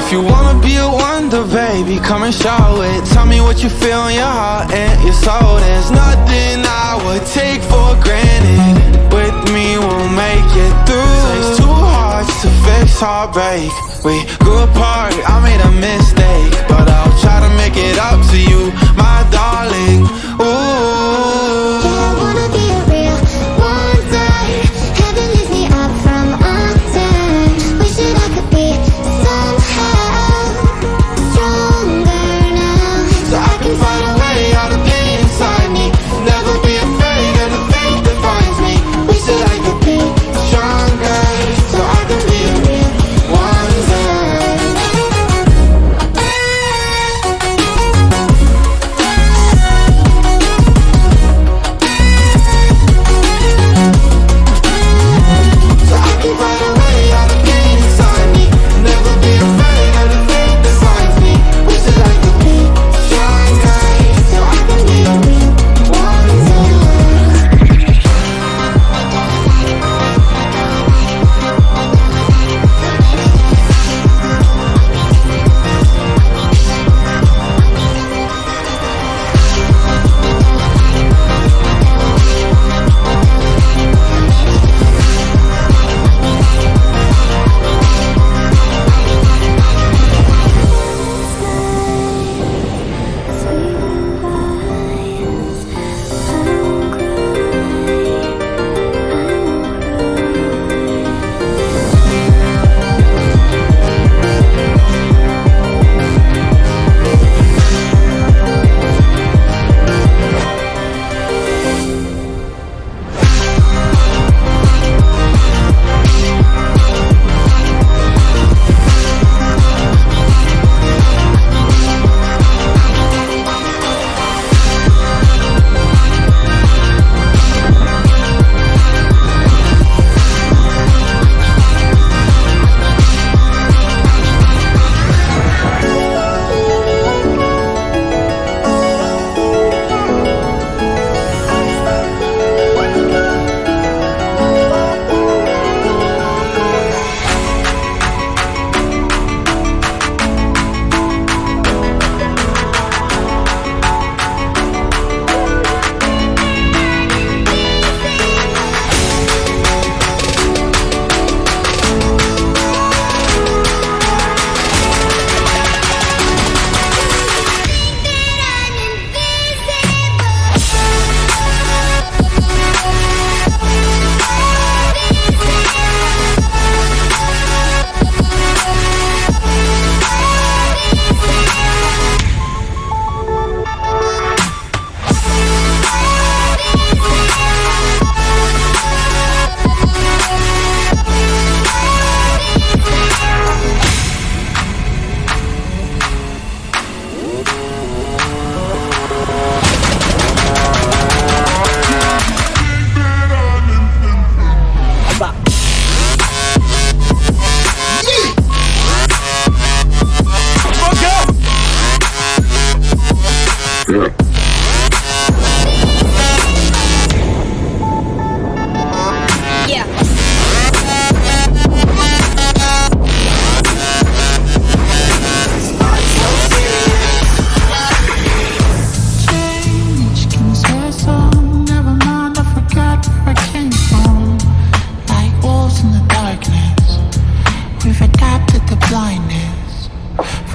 If you wanna be a wonder, baby, come and show it. Tell me what you feel in your heart and your soul. There's nothing I would take for granted. With me, we'll make it through. Takes two hearts to fix heartbreak. We grew apart, I made a mistake, but I'll try to make it up to you, my darling. Ooh. Yeah, I wanna be a real wonder. Heaven lifts me up from under. Wish that I could be somehow stronger now, So I can find a way out of pain inside me. Never be afraid of the fate that finds me. Wish that I could be stronger, so I can be a real wonder. So I can find a way out of pain inside me. Never be afraid of the fate that finds me. Wish that I could be stronger, so I can be a real wonder.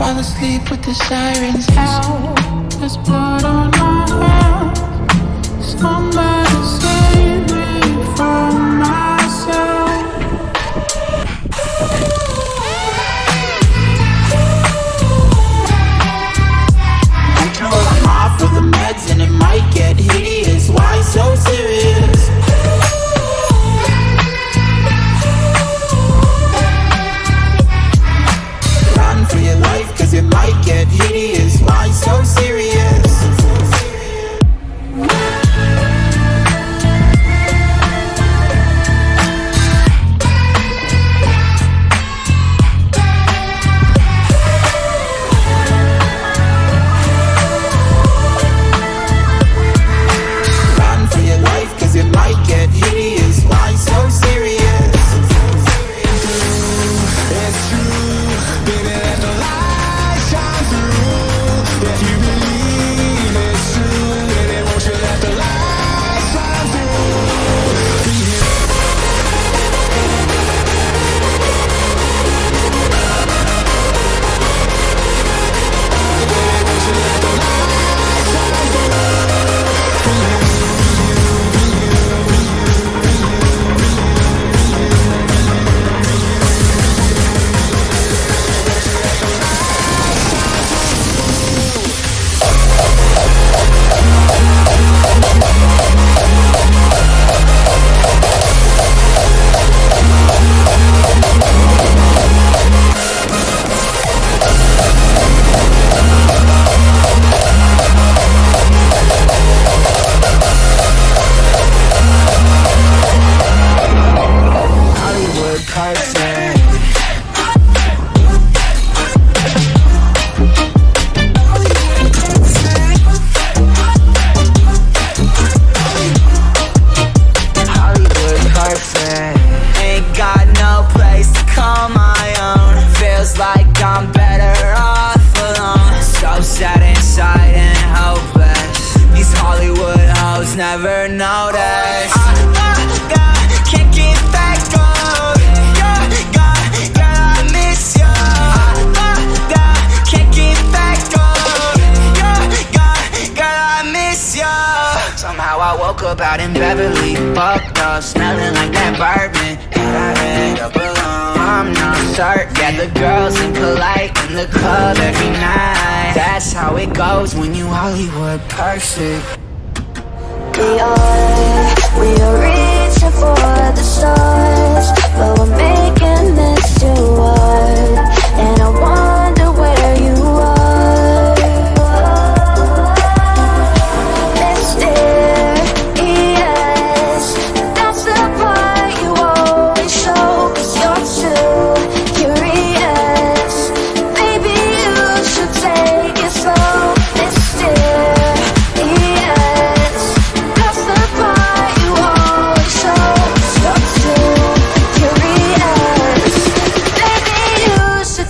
Fall asleep with the sirens out. There's blood on my hands. Somebody save me from myself. I'm off with the meds and it might get hideous. Why so serious? Run for your life, cause it might get hideous. Why so serious? Run for your life, cause it might get hideous. Why so serious? It's true, baby, there's no lie. I'm better off alone. So sad inside and hopeless. These Hollywood hoes never notice. Can't get back on. Girl, I miss you. Can't get back on. Girl, I miss you. Somehow I woke up out in Beverly, fucked up, smelling like that bourbon. And I end up alone. I'm not certain. Yeah, the girls impolite in the club every night. That's how it goes when you Hollywood perfect. We are reaching for the stars, but we're making this too hard. And I wonder where you are. Mysterious, that's the part you always show. 'Cause you're too curious. Maybe you should take it slow. Mysterious, that's the part you always show. 'Cause you're too curious. Maybe you should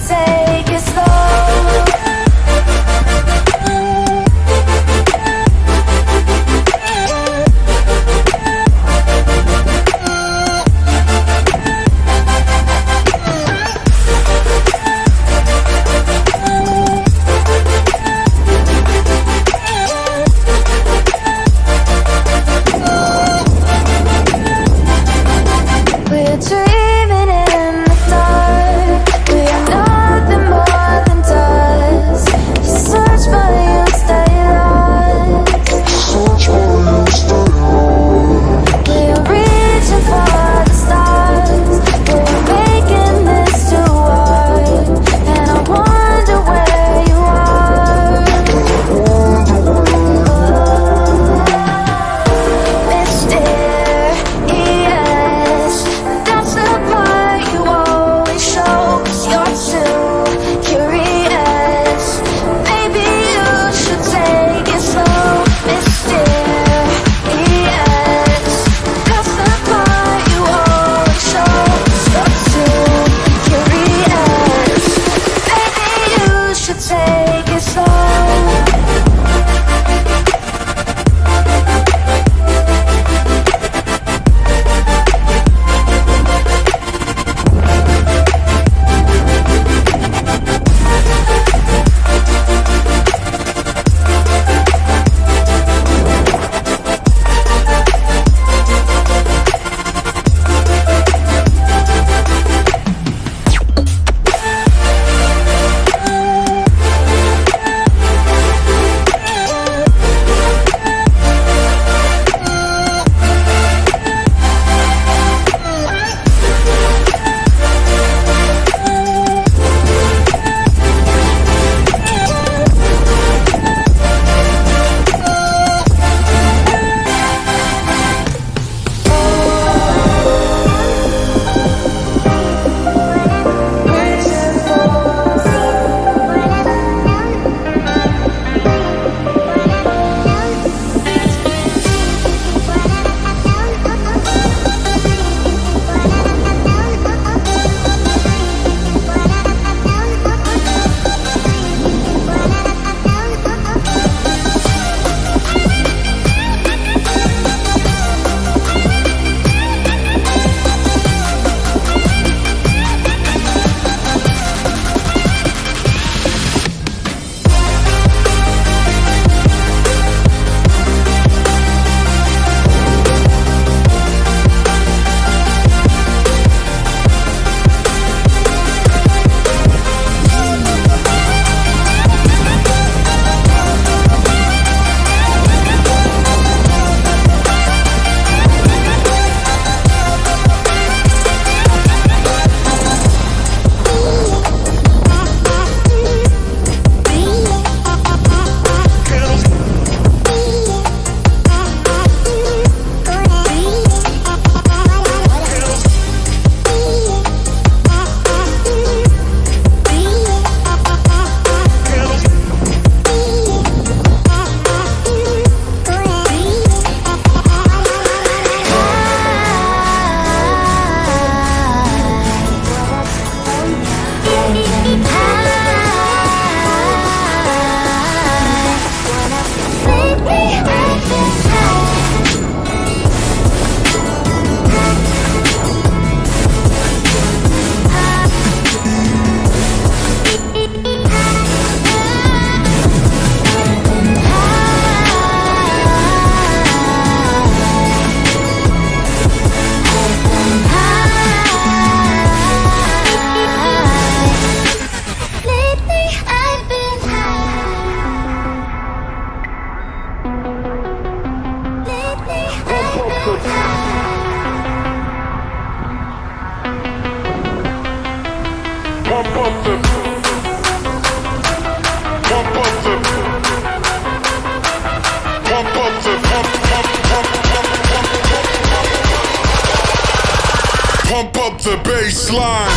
the bass line.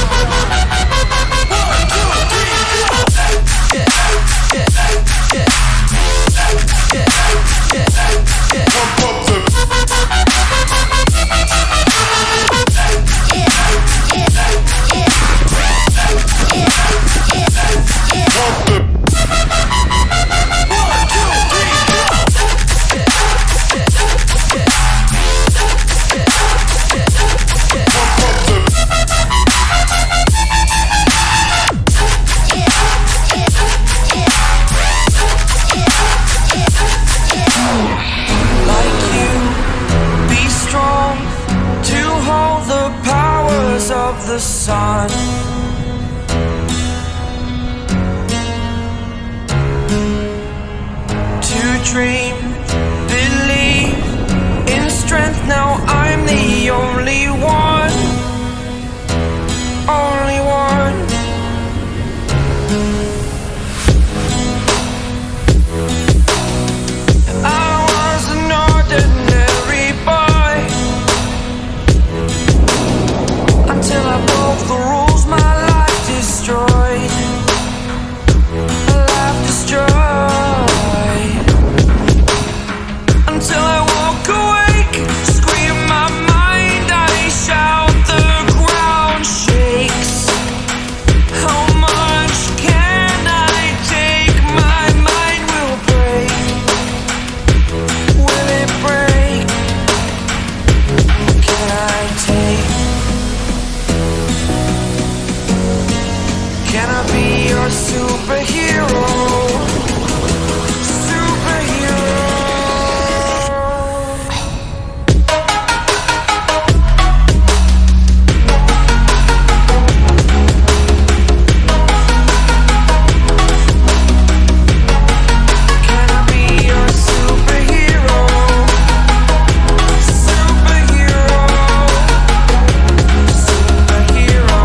Pump up the of the sun. To dream, believe in strength. Now I'm the only one, only one. I was an ordinary boy until I broke the rules, my life destroyed. Life destroyed. Until I woke awake, scream my mind, I shout, the ground shakes. How much can I take? My mind will break. Will it break? Can I take? Can I be your superhero? Superhero. Can I be your superhero? Superhero. Superhero.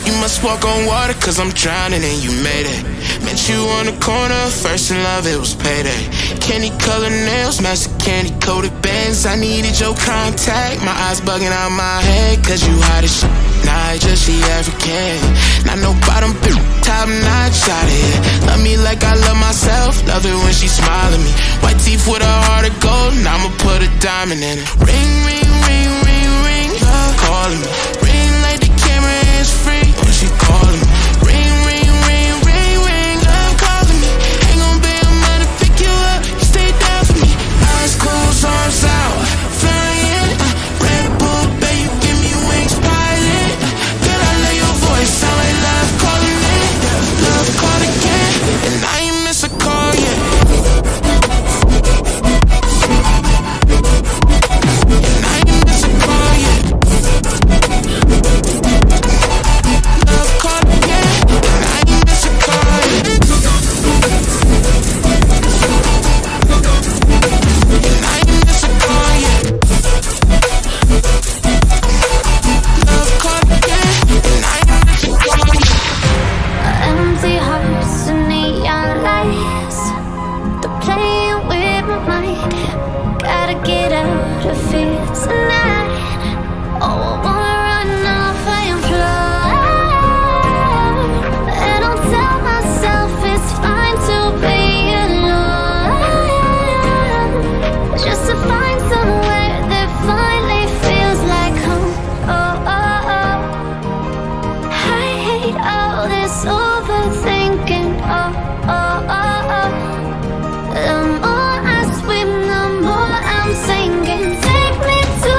You must walk on water, cause I'm drowning and you made it. Met you on the corner, first in love, it was payday. Candy colored nails, match the candy coated bands. I needed your contact, my eyes bugging out my head. Cause you hot as shit, nah, just she African. Not no bottom bitch, top notch out of here. Love me like I love myself, love it when she smile at me. White teeth with a heart of gold, and I'ma put a diamond in it. Ring, ring, ring, ring, ring, love calling me. Ring like the camera is free, when she calling me. Ring, ring, ring, ring, ring, love calling me. Ain't gon' be a man to pick you up, you stay down for me. Eyes closed, arms out, flying. Red Bull, babe, you give me wings, pilot. Girl, I love your voice, sound like love calling me. Love call again, and I ain't miss a call yet. And I ain't miss a call yet. Love call again, and I ain't miss a call yet. And I ain't miss a call yet. Love call again, and I ain't miss a call yet. Empty hearts and neon lights, they're playing with my mind. Gotta get out of here tonight. Oh, I wanna run off and fly. And I'll tell myself it's fine to be alone, just to find somewhere that finally feels like home. Oh, oh, oh. I hate all this overthinking. Oh, oh, oh, oh. The more I swim, the more I'm sinking. Take me to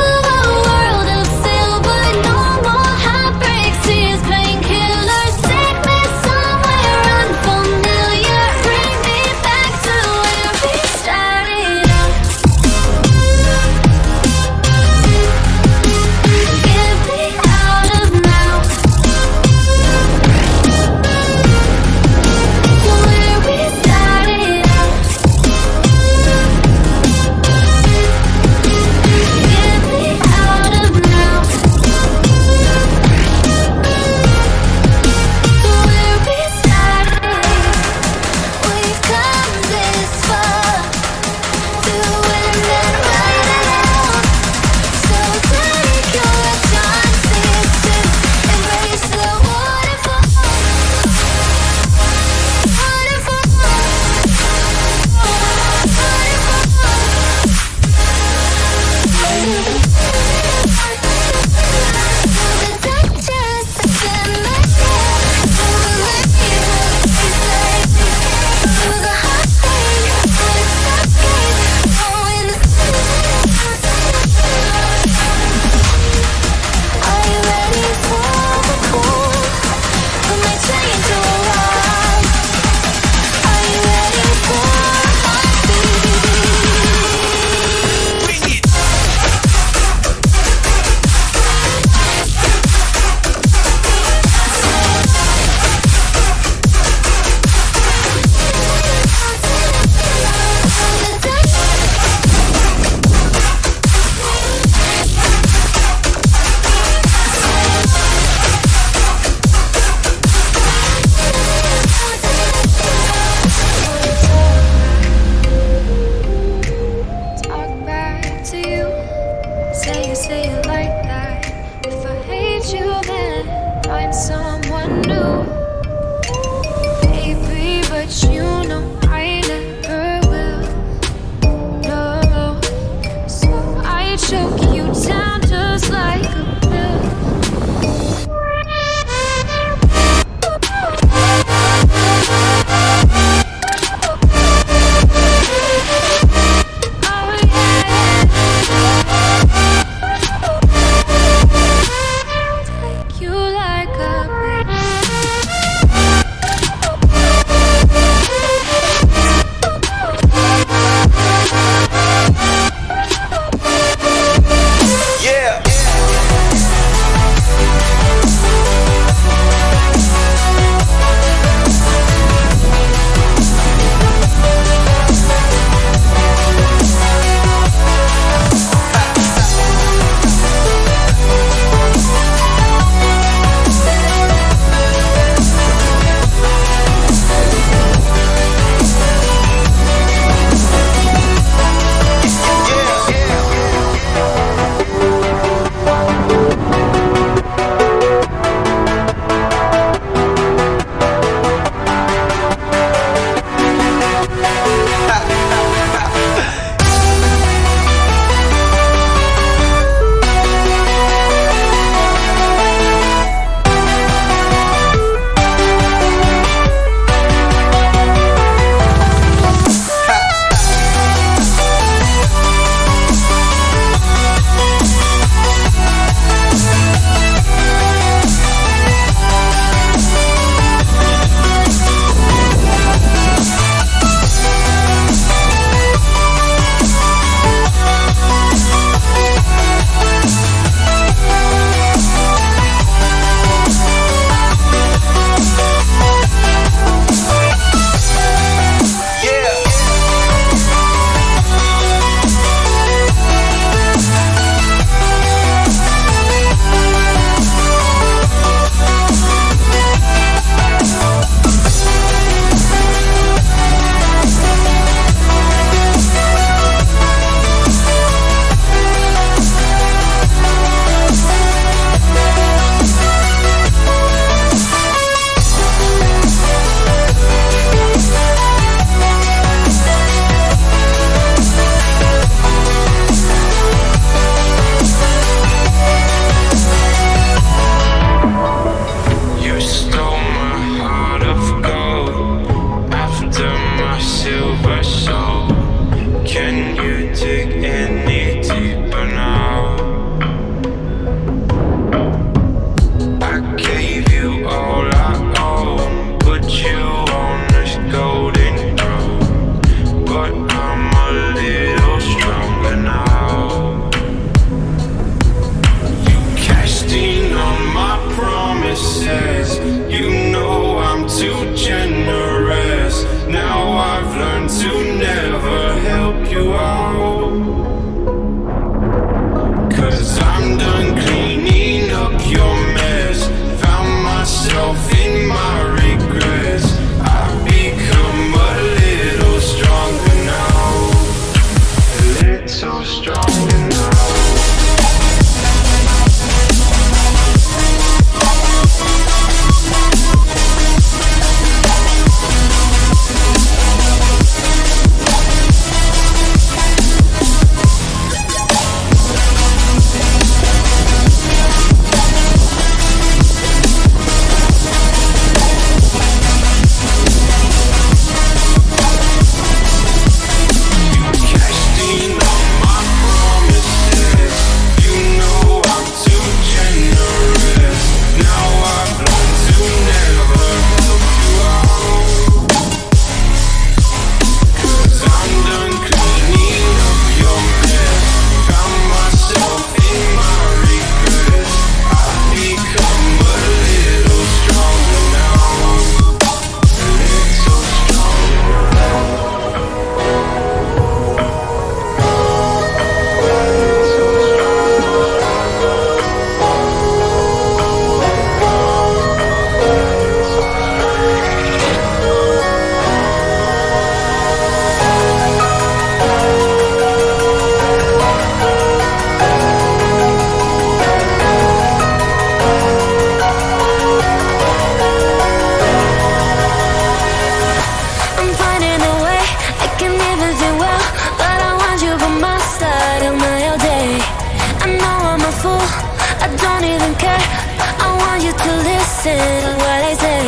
listen to what I say.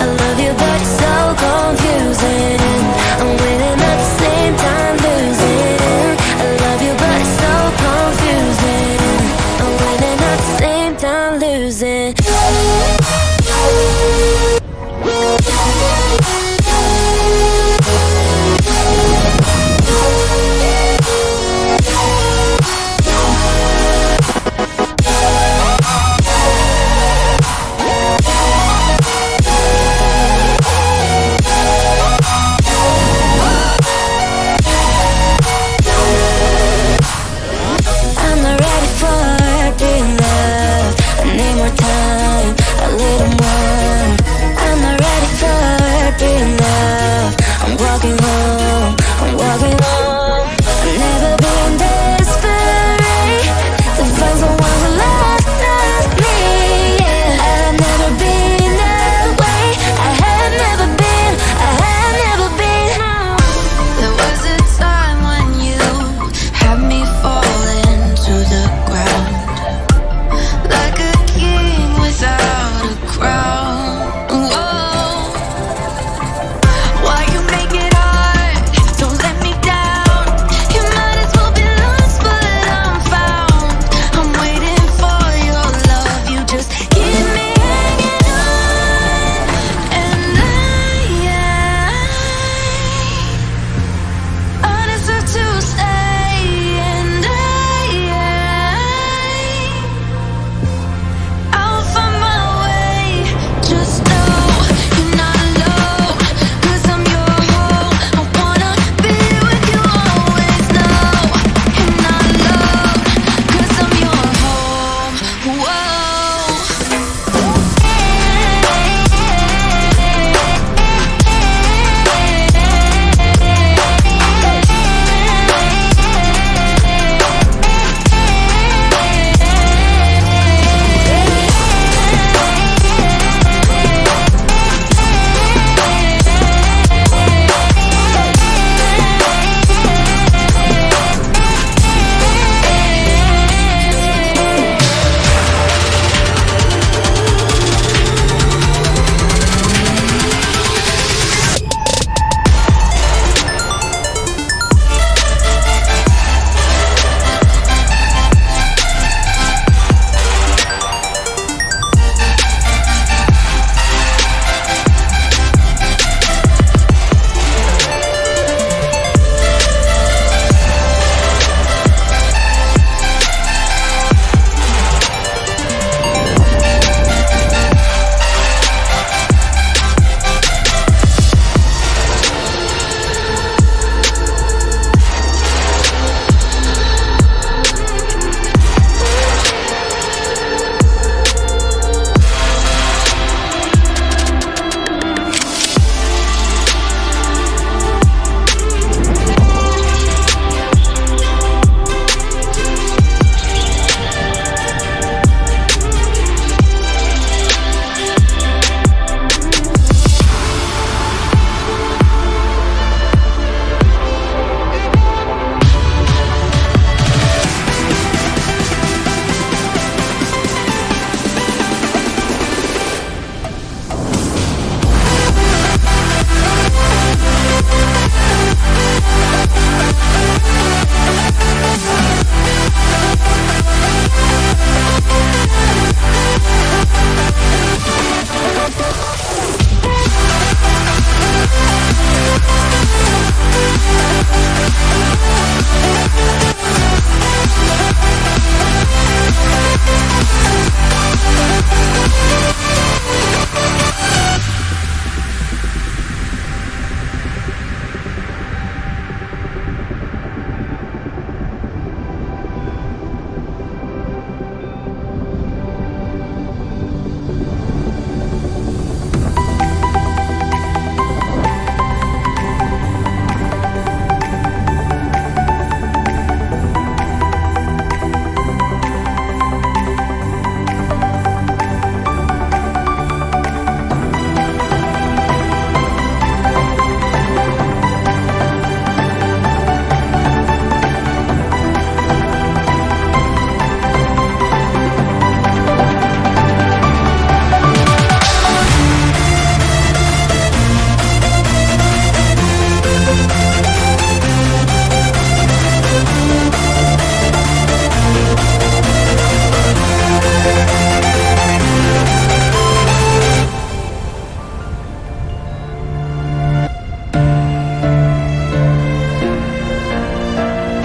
I love you, but it's so confusing. I'm winning at the same time losing. I love you, but it's so confusing. I'm winning at the same time losing.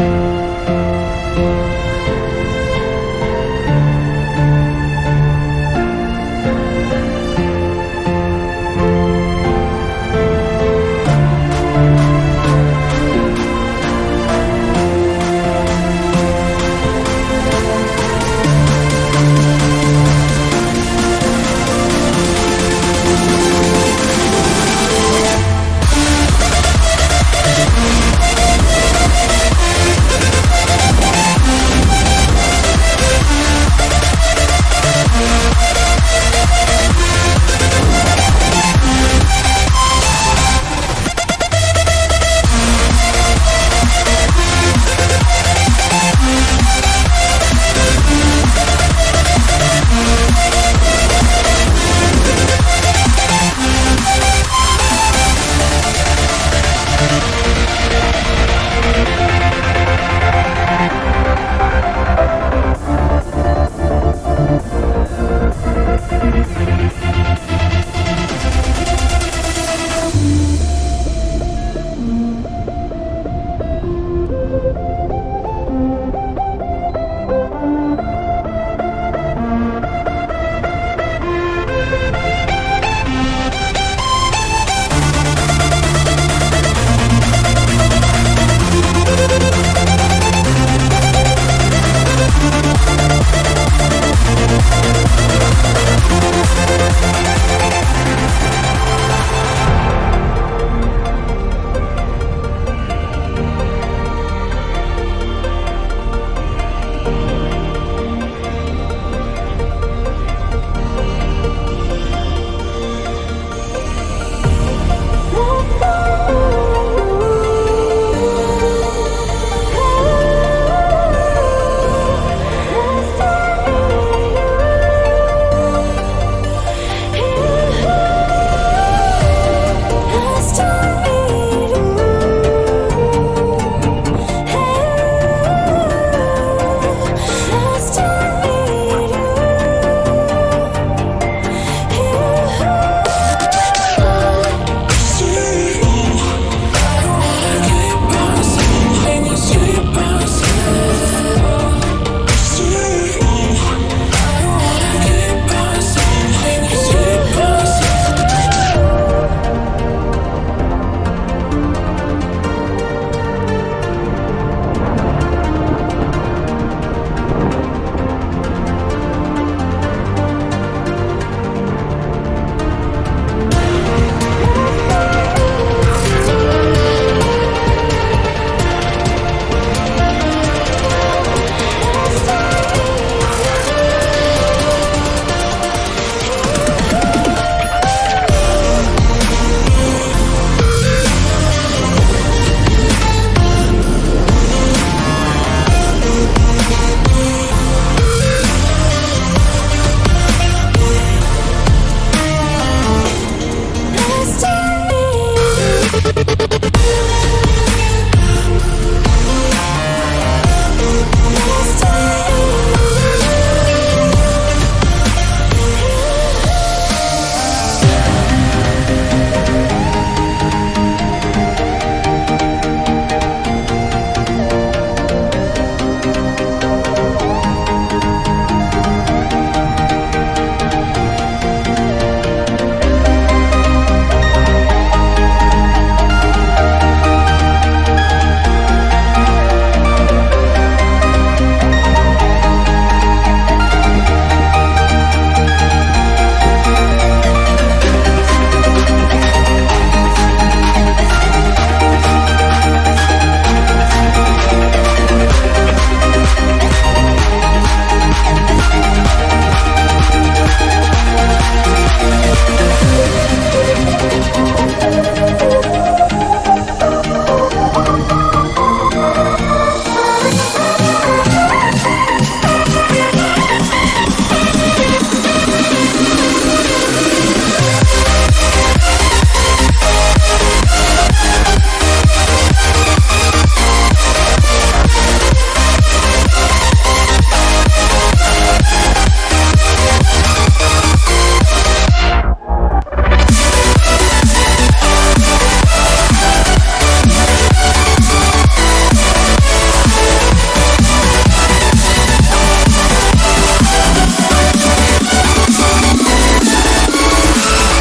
Thank